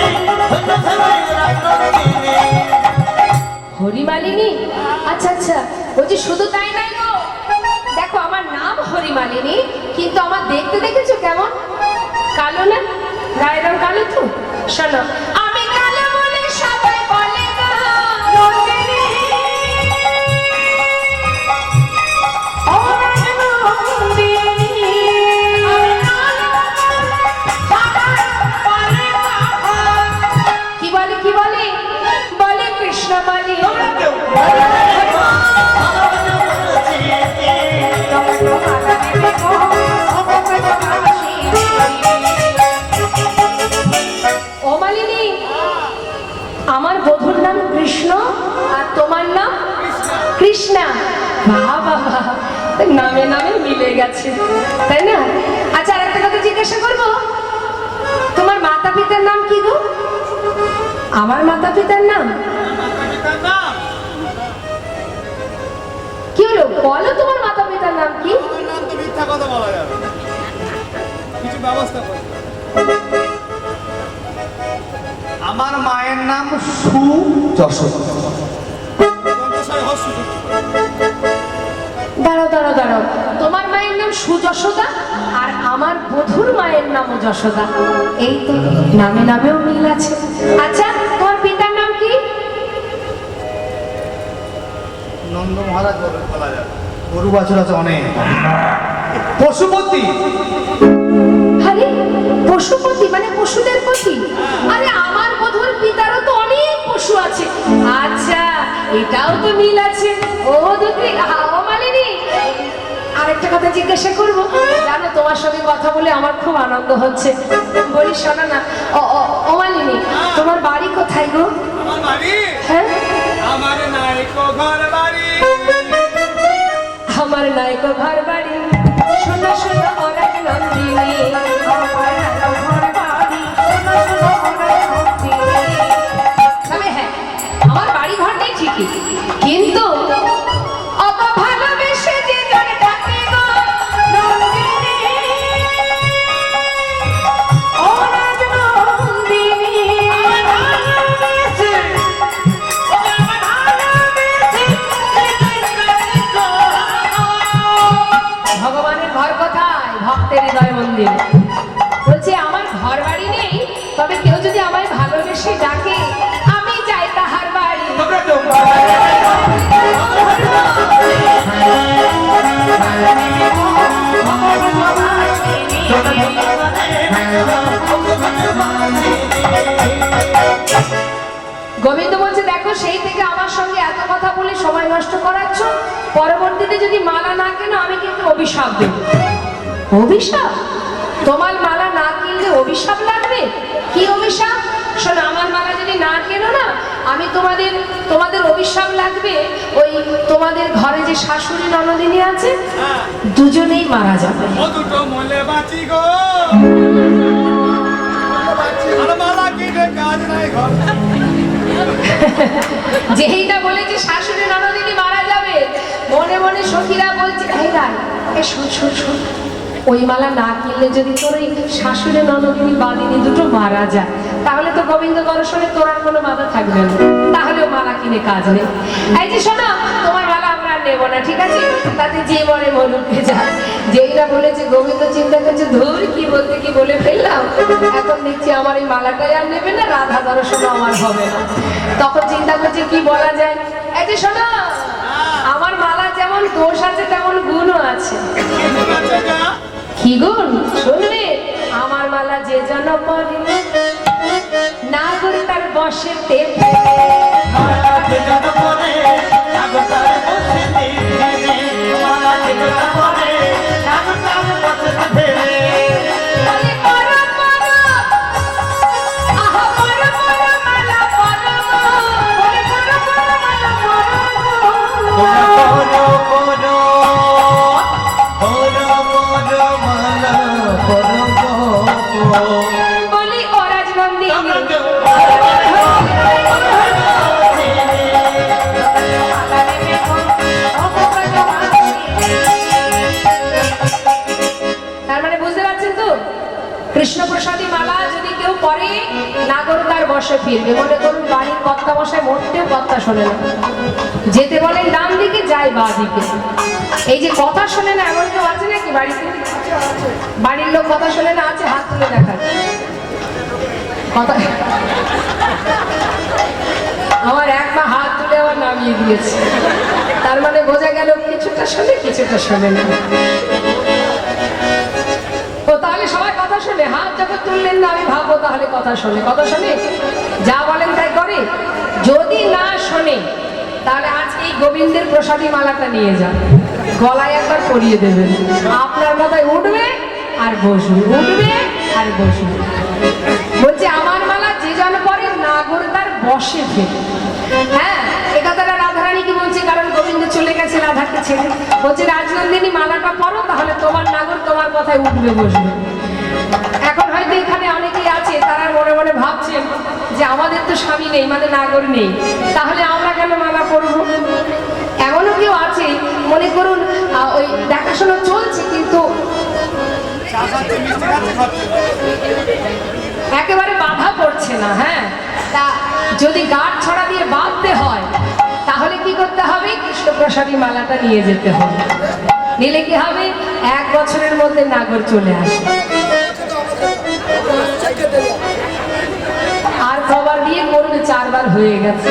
ধন্য সবাই রাজনন্দিনী। হরিমালিনী, আচ্ছা আচ্ছা, বলছি শুধু তাই নাই গো, দেখো আমার নাম হরিমালিনী, কিন্তু আমার দেখতে দেখেছো কেমন? কালো না, গায়ের রং কালো তো। শোনো, আমি কালো বলে সবাই বলে গো নন্দিনী। অলাক নন্দিনী। আমি কালো সবাই বলে গো। কি বলে কি বলে? বলে কৃষ্ণমালী। তোমাকে মালা দেবে গো, ও ব্রজবাসিনী। ও মালিনী, আমার বধূর নাম কৃষ্ণ, আর তোমার নাম কৃষ্ণা। বাবা বাবা, নামে নামে মিলে গেছে, তাই না? আচ্ছা, আর একটা কথা জিজ্ঞাসা করবো, তোমার মাতা পিতার নাম কি গো? আমার মাতা পিতার নাম পিতার নাম? কি হলো, বলো তোমার মাতা পিতার নাম কি? আমার নাম তো মিথ্যা কথা বলা যাবে না। কিছু ব্যবস্থা করি। আমার মায়ের নাম সুযশোদা। দন্তস্বরে হস্য যুক্ত। দাঁড়াও দাঁড়াও দাঁড়াও, তোমার মায়ের নাম সুযশোদা, আর আমার বধূর মায়ের নামও যশোদা। এই তো নামে নামেও মিল আছে। আচ্ছা, তোমার পিতার নাম কি? নন্দ মহারাজ বলা যাবে। গরু বাছুর আছে অনেক। পশুপতি। আরে পশুপতি মানে পশুদের পতি? আরে আমার বধূর পিতারও তো অনেক পশু আছে। আচ্ছা, এটাও তো মিল আছে। ও দুটি মালিনী, আরেকটা কথা জিজ্ঞাসা করবো। জানো, তোমার সঙ্গে কথা বলে আমার খুব আনন্দ হচ্ছে। বলি শোনো না, ও মালিনী, তোমার বাড়ি কোথায় গো? আমার বাড়ি? হ্যাঁ, আমার নাইকো ঘর বাড়ি। আমার নায়ক ঘর বাড়ি, শোনো শোনো ওরা নন্দিনী। তবে হ্যাঁ, আমার বাড়ি ঘর নেই ঠিকই, কিন্তু অত ভালোবেসে যে যার ডাকে গো নন্দিনী, ও রাজ নন্দিনী। ভগবানের ঘর কোথায়? ভক্তের হৃদয় মন্দির। বলছে আমার ঘর বাড়ি নেই, তবে কেউ যদি আমায় ভালোবেসে ডাকে আমি যাই তাহার বাড়ি। তোমরা তো গোবিন্দ বলছে দেখো, সেই থেকে আমার সঙ্গে এত কথা বলে সময় নষ্ট করাচ্ছ, পরবর্তীতে যদি মালা না কেন আমি কিন্তু অভিশাপ দেব। অভিশাপ? তোমার মালা না কিনলে অভিশাপ লাগবে? কি অভিশাপ? শোনো, আমার মালা যদি না কেনো না, আমি তোমাদের অভিশাপ লাগবে। ওই তোমাদের ঘরে যে শাশুড়ি ননদিনী আছে, দুজনেই মারা যাবে। ও দুটো মলে বাঁচি গো, আর মালা কিনে কাজ নাই ঘর। যেইটা বলেছে শাশুড়ি ননদিনী মারা যাবে, মনে মনে সখীরা বলছে এই রায়, এ শোন শোন শোন, ওই মালা না কিনলে যদি তোর ওই শাশুড়ি ননদিনী বাদিনী দুটো মারা যায়, তাহলে তো গোবিন্দ দর্শনে তোর আর কোনো বাধা থাকবে না, তাহলেও মালা কিনে কাজ নেই। এই যে শোনো, তোমার মালা আমরা আর নেবো না, ঠিক আছে? তাতে যে মরে মরুকে যায়। যেইরা বলেছে গোবিন্দ চিন্তা করছে ধুর কি বলতে কি বলে ফেললাম, এখন দেখছি আমার এই মালাটাই আর নেবে না, রাধা দর্শন আমার হবে না। তখন চিন্তা করছে কি বলা যায়। এই যে শোনো, আমার মালা যেমন দোষ আছে তেমন গুণও আছে। কি গুণ? শুনবে, আমার মালা যে জন পরে না করে তার বসে তেপে, বলে পরো পরো, আহা পরো পরো মালা পরো গো, বলে পরো পরো মালা পরো গো। বলি ও রাজনন্দিনী, তার মানে বুঝতে পারছেন তো, কৃষ্ণ প্রসাদী মালা যদি কেউ পরে, নাগর তার বসে ফিরবে। মনে করুন বাড়ির কর্তা বসে মোটেও কথা শোনে না, যেতে বলেন ডান দিকে যায় বা দিকে। এই যে কথা শোনে না এমন কেউ আছে নাকি বাড়িতে? বাড়ির লোক কথা শোনে না আছে? হাত তুলে দেখান। কথা আমার এক মা হাত তুলে আবার নামিয়ে দিয়েছে, তার মানে বোঝা গেল কিছুটা শোনে কিছুটা শোনে না। ও তাহলে সবাই কথা শোনে? হাত যখন তুললেন না আমি ভাববো তাহলে কথা শোনে। কথা শোনে, যা বলেন তাই করে। যদি না শোনে তাহলে আজকে এই গোবিন্দের প্রসাদী মালাটা নিয়ে যান, গলায় একবার পরিয়ে দেবেন, আপনার মাথায় উঠবে আর বসবে, উঠবে আর বসবে। বলছে আমার মালা যে জন পরে নাগর তার বসে ফেলে। হ্যাঁ, এ কথাটা রাধারানী কি বলছে? কারণ গোবিন্দ চলে গেছে রাধাকে ছেড়ে। বলছে রাজনন্দিনী মালাটা পরো, তাহলে তোমার নাগর তোমার কথায় উঠবে বসবে। এখন হয়তো এখানে অনেকেই আছে, তারা মনে মনে ভাবছেন যে আমাদের তো স্বামী নেই, মানে নাগর নেই, তাহলে আমরা কেন মালা পরবো? এমনও কেউ আছে, মনে করুন ওই দেখাশোনা চলছে কিন্তু একেবারে বাধা পড়ছে না। হ্যাঁ, তা যদি গাঁট ছড়া দিয়ে বাঁধতে হয় তাহলে কি করতে হবে? কৃষ্ণপ্রসাদী মালাটা নিয়ে যেতে হবে, নিলে কি হবে? 1 বছরের মধ্যে নাগর চলে আসে। আর কবার বিয়ে করবে? 4 বার হয়ে গেছে।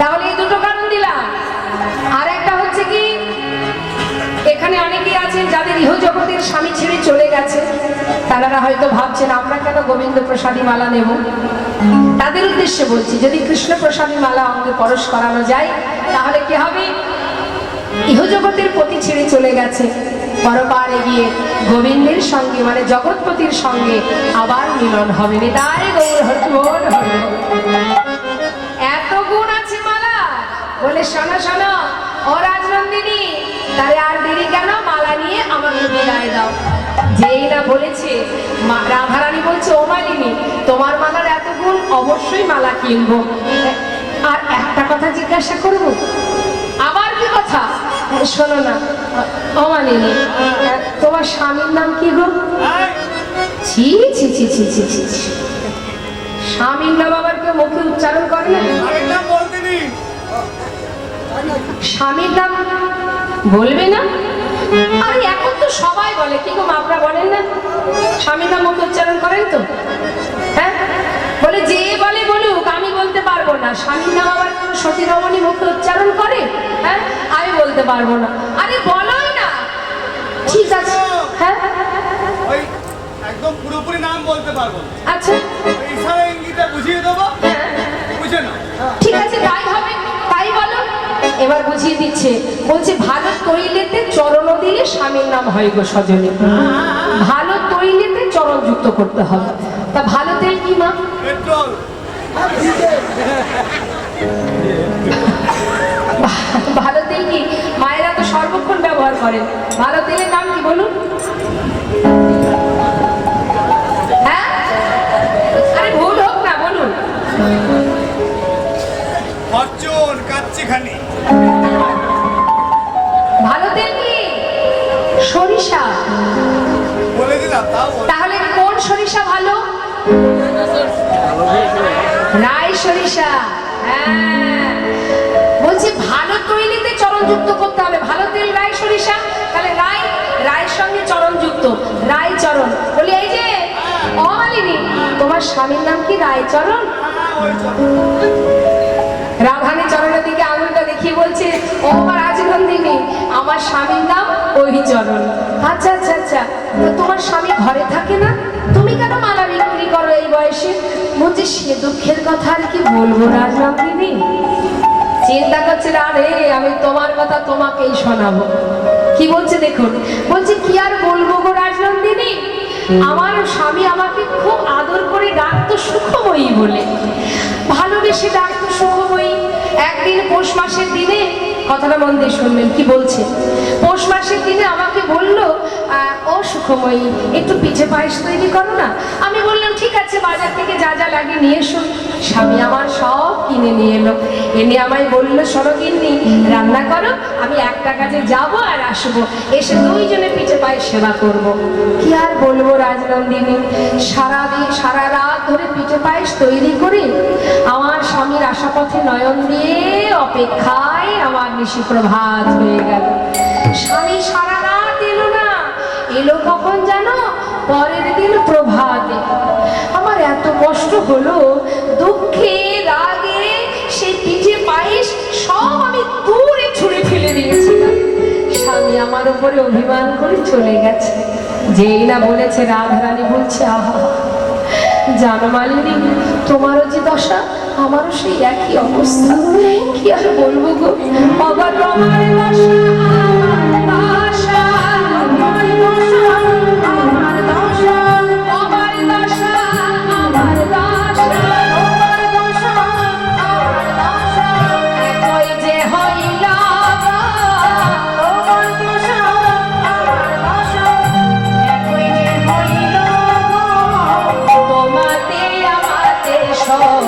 তাহলে এই দুটো কারণ দিলাম। আর একটা হচ্ছে কি, এখানে অনেকেই আছেন যাদের ইহজগতের স্বামী ছেড়ে চলে গেছে, তারা হয়তো ভাবছেন আমরা কেন গোবিন্দ প্রসাদী মালা নেব। তাদের উদ্দেশ্যে বলছি, যদি কৃষ্ণ প্রসাদী মালা অঙ্গে পরশ করানো যায় তাহলে কি হবে? ইহজগতের পতি ছেড়ে চলে গেছে, পরপারে গিয়ে গোবিন্দের সঙ্গে মানে জগৎপতির সঙ্গে আবার মিলন হবে। তাই গৌর হরি বল হরি বল। এত গুণ আছে মালা বলে শোনো শোনো ও রাজনন্দিনী, তাহলে আর দেরি কেন, মালা নিয়ে আমাকে বিদায় দাও। যেই না বলেছে রাধারানী বলছে ও মালিনী তোমার মালার এত গুণ, অবশ্যই মালা কিনবো। আর একটা কথা জিজ্ঞাসা করবো। আবার কি কথা? শোনো না ও মালিনী, তোমার স্বামীর নাম কি গো? ছি ছি ছি ছি ছি ছি ছি। স্বামীর নাম আবার কেউ মুখে উচ্চারণ করে না? স্বামীর নাম বলবে না? আরে এখন তো সবাই বলে, কি গো আপনারা বলেন না? স্বামীর নাম মুখে উচ্চারণ করেন তো? হ্যাঁ বলে যে বলে বলুক, আমি বলতে পারবো না। স্বামীর নাম আবার কোন সতী রমণী মুখে উচ্চারণ করে? হ্যাঁ আমি বলতে পারবো না। আরে বলোই না। ঠিক আছে, হ্যাঁ ওই একদম পুরোপুরি নাম বলতে পারবো না। আচ্ছা ইশারা ইঙ্গিতে বুঝিয়ে দেবো, হ্যাঁ বুঝে না? ঠিক আছে তাই হবে, তাই বলো। এবার বুঝিয়ে দিচ্ছে, বলছে ভালো তৈলেতে চরণ দিলে স্বামীর নাম হয় গো সজনী। ভালো তৈলেতে চরণ যুক্ত করতে হবে। তা ভালো তেল কি মা? পেট্রোল। ভালো তেল কি? মায়েরা তো সর্বক্ষণ ব্যবহার করেন। ভালো তেলের নাম কি বলুন? হ্যাঁ আরে ভুল হোক না, বলুন। ফরচুন কাচ্চি খানি। ভালো তেল কি? সরিষা। বলে দিলাম তাও বল। তাহলে কোন সরিষা ভালো? রাই সরিষা। হ্যাঁ বলছি ভালো তৈলিতে চরণ যুক্ত করতে হবে। ভালো তেল রাই সরিষা, তাহলে রাই, রায়ের সঙ্গে চরণ যুক্ত, রাই চরণ। বলি এই যে অমালিনী, তোমার স্বামীর নাম কি রায়চরণ? রাধানী চরণের দিকে আঙুলটা দেখিয়ে বলছে ও আমার রাজনন্দিনী, আমার স্বামীর নাম ওই চরণ। আচ্ছা আচ্ছা আচ্ছা, তো তোমার স্বামী ঘরে থাকে না, তুমি কেন মালা বিক্রি করো এই বয়সে? বলছে সে দুঃখের কথা আর কি বলবো রাজনন্দিনী। চিন্তা করছে রে, আমি তোমার কথা তোমাকেই শোনাবো। কি বলছে দেখুন, বলছে কি আর বলবো গো রাজনন্দিনী, আমার স্বামী আমাকে খুব আদর করে ডাকতো সুখময়ী বলে, ভালোবেসে ডাকতো সুখময়ী। একদিন পৌষ মাসের দিনে, কথাটা মন দিয়ে শুনবেন কি বলছে, পৌষ মাসের দিনে আমাকে বললো ও সুখময়ী একটু পিঠে পায়েস তৈরি করো না। আমি বললাম ঠিক আছে, বাজার থেকে যা যা লাগে নিয়ে এসো। স্বামী আমার সব কিনে নিয়ে এলো, এনে আমায় বললো সরগিন্নি রান্না করো, আমি একটা কাজে যাবো আর আসবো, এসে দুইজনে পিঠে পায়েস সেবা করবো। কি আর বলবো রাজনন্দিনী, সারাদিন সারা রাত ধরে পিঠে পায়েস তৈরি করে আমার স্বামীর আশাপথে নয়ন দিয়ে অপেক্ষায় আমার নিশি প্রভাত হয়ে গেল। স্বামী সারা রাত এলো না, এলো কখন জানো? পরের দিন প্রভাতে। আমার এত কষ্ট হলো, দুঃখে রাগে সেই পিঠে পায়েস সব আমি দূরে ছুঁড়ে ফেলে দিয়েছিলাম। স্বামী আমার উপরে অভিমান করে চলে গেছে। যেই না বলেছে রাধারানী বলছে আহা জানো মালিনী, তোমারও যে দশা আমারও সেই একই অবস্থা। কি আর বলবো গো, আবার আমার দশা, আমার দশা, আমার দশা, আমার দশা, আমার দশা, আমার দশা, আমার দশা, আমার দশা, একই যে হইল আমার দশা, আমার দশা, একই যে হইল তোমাতে আমাতে সব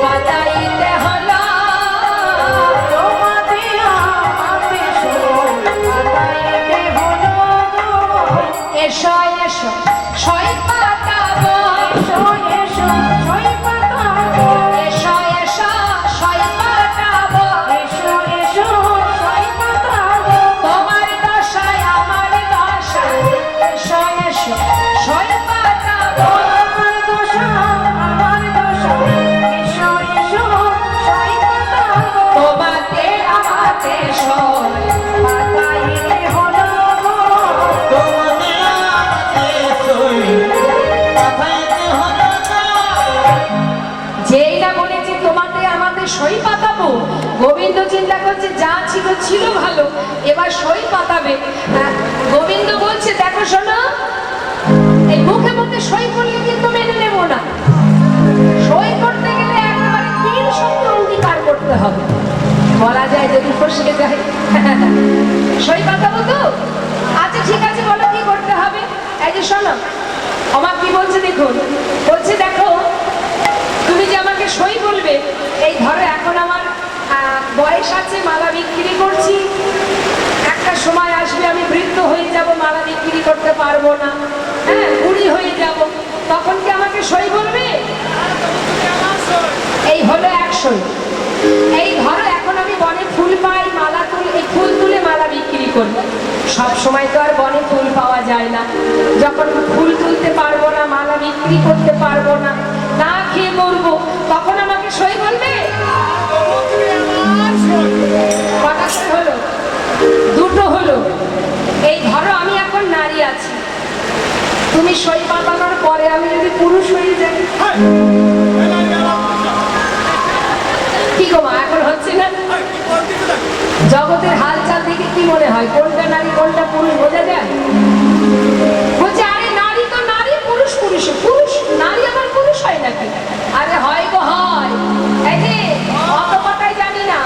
বাতাইতে হলো, তোমাতে আমাতে সব বাতাইতে হলো। এসো এসো সই পাতাবো, এসো এসো সই পাতাবো, এসো এসো সই পাতাবো, এসো এসো সই পাতাবো। তোমার দশায় আমার দশা, এসো এসো সই পাতাবো। আমার দশা, আমার দশা, এসো এসো সই পাতাবো। তোমাতে আমাতে সই পাতাইতে হলো। তোমাকে আমাকে সই পাঠাইতে হলো না। যেই না বলেছি তোমাতে আমাদের সই পাতাবো, গোবিন্দ চিন্তা করছে যা ছিল ছিল ভালো, এবার সই পাতাবে। গোবিন্দ বলছে দেখো শোনো, এই মুখে মুখে সই করলে কিন্তু মেনে নেব না। সই করতে গেলে একেবারে 3 শব্দ অঙ্গীকার করতে হবে। বলা যায় যদি ফসকে যায়। সই কথা বলতো? আচ্ছা ঠিক আছে, বলো কি করতে হবে। এই যে শোনো, আমার কি বলছে দেখুন, বলছে দেখো তুমি যে আমাকে সই বলবে, এই ধরো এখন আমার বয়স আছে, মালা বিক্রি করছি, একটা সময় আসবে আমি বৃদ্ধ হয়ে যাব, মালা বিক্রি করতে পারবো না, হ্যাঁ বুড়ি হয়ে যাব, তখন কি আমাকে সই বলবে? এই হলো এক সই। এই ধরো এখন আমি বনে ফুল পাই, মালা এই ফুল তুলে মালা বিক্রি করি। সব সময় তো আর বনে ফুল পাওয়া যায় না। যখন ফুল তুলতে পারবো না, মালা বিক্রি করতে পারবো না, না খেয়ে মরবো, তখন আমাকে সই বলবে? কটা সই হলো? 2টো হলো। এই ধরো আমি এখন নারী আছি, তুমি সই পাতানোর পরে আমি যদি পুরুষ হয়ে যাই, কি গো মা এখন হচ্ছে না? জগতের হালচাল দেখে কি মনে হয় কোনটা নারী কোনটা পুরুষ বোঝা যায়? বলছে আরে নারী তো নারী, পুরুষ পুরুষ, পুরুষ নারী আবার পুরুষ হয় নাকি? আরে হয় গো হয়। এই যে অত কথাই জানি না।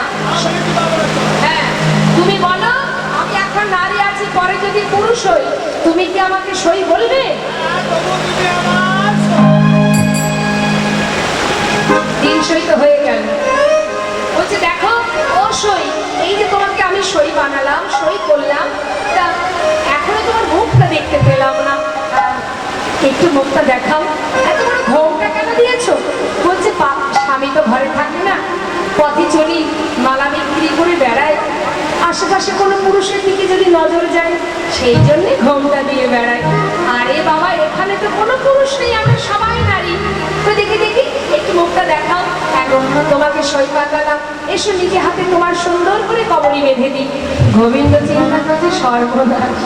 হ্যাঁ তুমি বলো আমি এখন নারী আছি, পরে যদি পুরুষ হই তুমি কি আমাকে সই বলবে? 3 সই তো হয়ে গেল। বলছে দেখো ও সই, এই যে তোমাকে আমি সই বানালাম, সই করলাম, তা এখনো তোমার মুখটা দেখতে পেলাম না, একটু মুখটা দেখাও। এত বড় ঘোমটা কেন দিয়েছো? বলছে স্বামী তো ঘরে থাকে না, পথে চলি, মালা বিক্রি করে বেড়াই, আশেপাশে কোনো পুরুষের দিকে যদি নজর যায় সেই জন্যে ঘোমটা দিয়ে বেড়াই। আরে বাবা এখানে তো কোনো পুরুষ নেই, আমরা সবাই নারী, তো দেখি দেখি একটু মুখটা দেখাও। এখন তোমাকে সই পাতালাম, এসো নিজে হাতে তোমার সুন্দর করে কবরী বেঁধে দিই। গোবিন্দ চিন্তা করছে সর্বনাশ,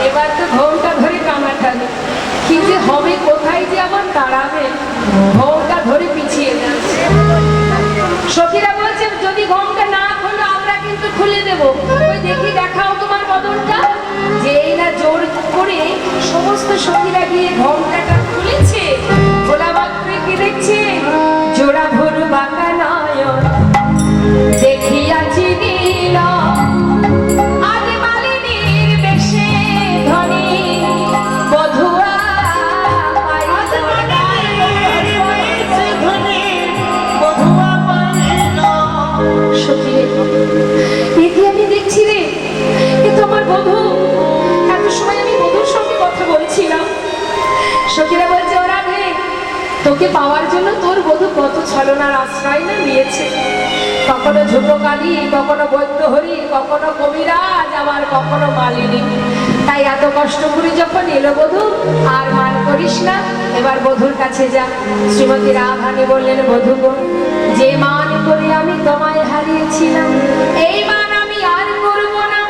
এবার তো ঘোমটা ধরে টানাটানি, কি যে হবে, কোথায় যে আমার দাঁড়াবে, ঘোমটা ধরে পিছিয়ে যাচ্ছে। সখীরা বলছে যদি ঘোমটা না খোলো আমরা কিন্তু খুলে দেব। ওই দেখি দেখাও তোমার বদনটা। যেই না জোর করে সমস্ত সখীরা গিয়ে ঘোমটাটা খুলেছে, খোলা মাত্র কি দেখছে, জোড়া ভোর বাঁকা নয়ন দেখিয়াছি নীল, আজ মালিনীর বেশে ধনী বধুয়া আমি দেখছি রে, এ তো আমার বধূ। এত সময় আমি বধূর সঙ্গে কথা বলছিলাম। সখীরা বলছে ওরা রে, তোকে পাওয়ার জন্য তোর বধূ কত ছলনার আশ্রয় না নিয়েছে, কখনো ঝুঁককালী, কখনো বৈদ্যহরি, কখনো কবিরাজ, আবার কখনো মালিনী। তাই এত কষ্ট করে যখন এলো বধূ, আর মান করিস না, এবার বধূর কাছে যা। শ্রীমতী রাধারানী বললেন বধূ গো, যে মান করে আমি তোমায় হারিয়েছিলাম, এই মান আমি আর করবো না,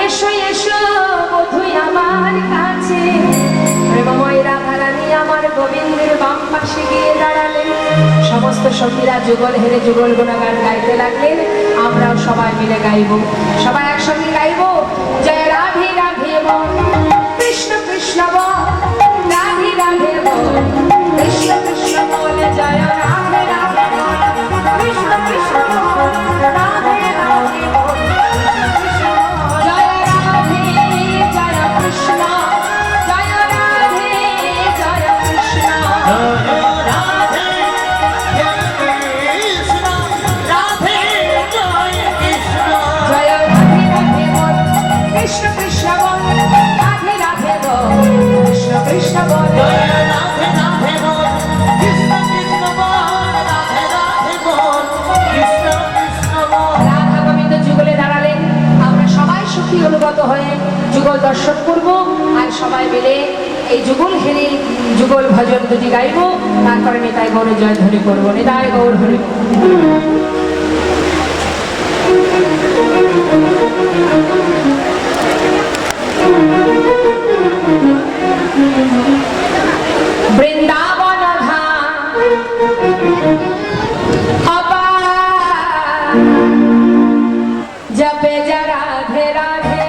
এসো এসো বধূ আমার কাছে। প্রেমময় রাধারানী আমার গোবিন্দের বাম পাশে গিয়ে দাঁড়ালেন। সমস্ত সখীরা যুগল হেরে যুগল গুণগান গাইতে লাগলেন। আমরাও সবাই মিলে গাইব, সবাই একসঙ্গে গাইব। জয় রাধে রাধে বল, কৃষ্ণ কৃষ্ণ বল, রাধে রাধে বল, কৃষ্ণ কৃষ্ণ বল, জয় রাধে রাধে বল, কৃষ্ণ কৃষ্ণ বল, রাধে রাধে বল, জয় রাধে জয় কৃষ্ণ, জয় রাধে জয় কৃষ্ণ, কৃষ্ণ কৃষ্ণ বল, রাধে রাধে বল, কৃষ্ণ কৃষ্ণ বল, রাধা গোবিন্দ যুগলে দাঁড়ালেন। আমরা সবাই সুখী অনুগত হয়ে যুগল দর্শন করব, আর সবাই মিলে এই যুগল হেরে যুগল ভজন দুটি গাইব। তারপরে নিতাই গৌরে জয় ধ্বনি করবো। নিতাই গৌর হরি। বৃন্দাবন ধাম অপার, জপে যা রাধে রাধে।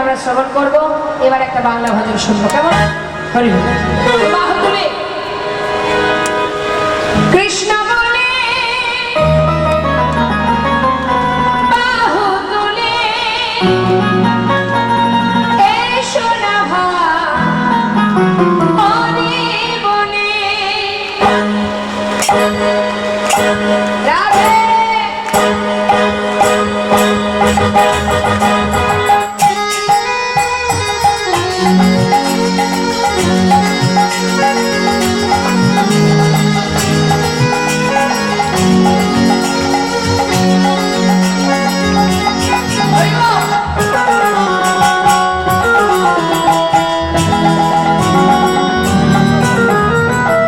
আমরা শ্রবণ করব। এবার একটা বাংলা ভজন শুনবো, কেমন? হরি বল। বাহু তুলে কৃষ্ণ বলে বাহু তুলে এসো না ভাই বনে রাধে।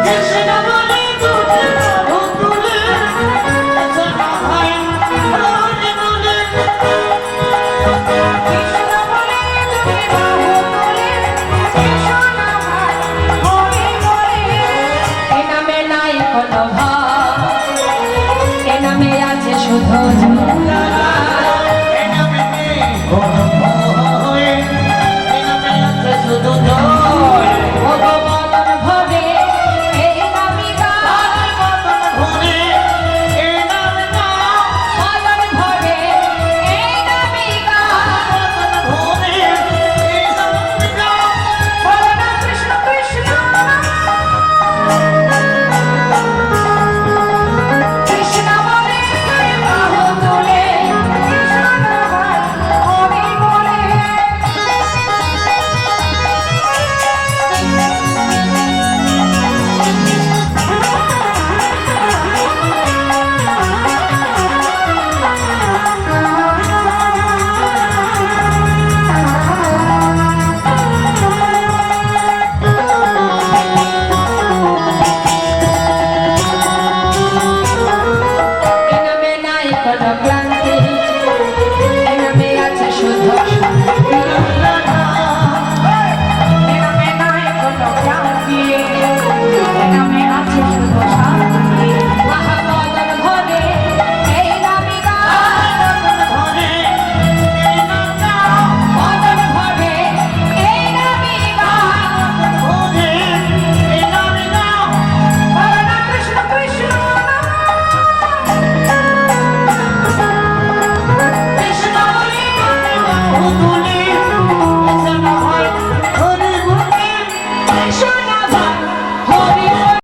কৃষ্ণ বলে দুটি বাহু তুলে এসো না ভাই হরি বলে। কৃষ্ণ বলে তুমি বাহু তুলে এসো না ভাই হরি বলে। এ নামে নাই কোনো ভয়, এ নামে আছে শুধু জয়।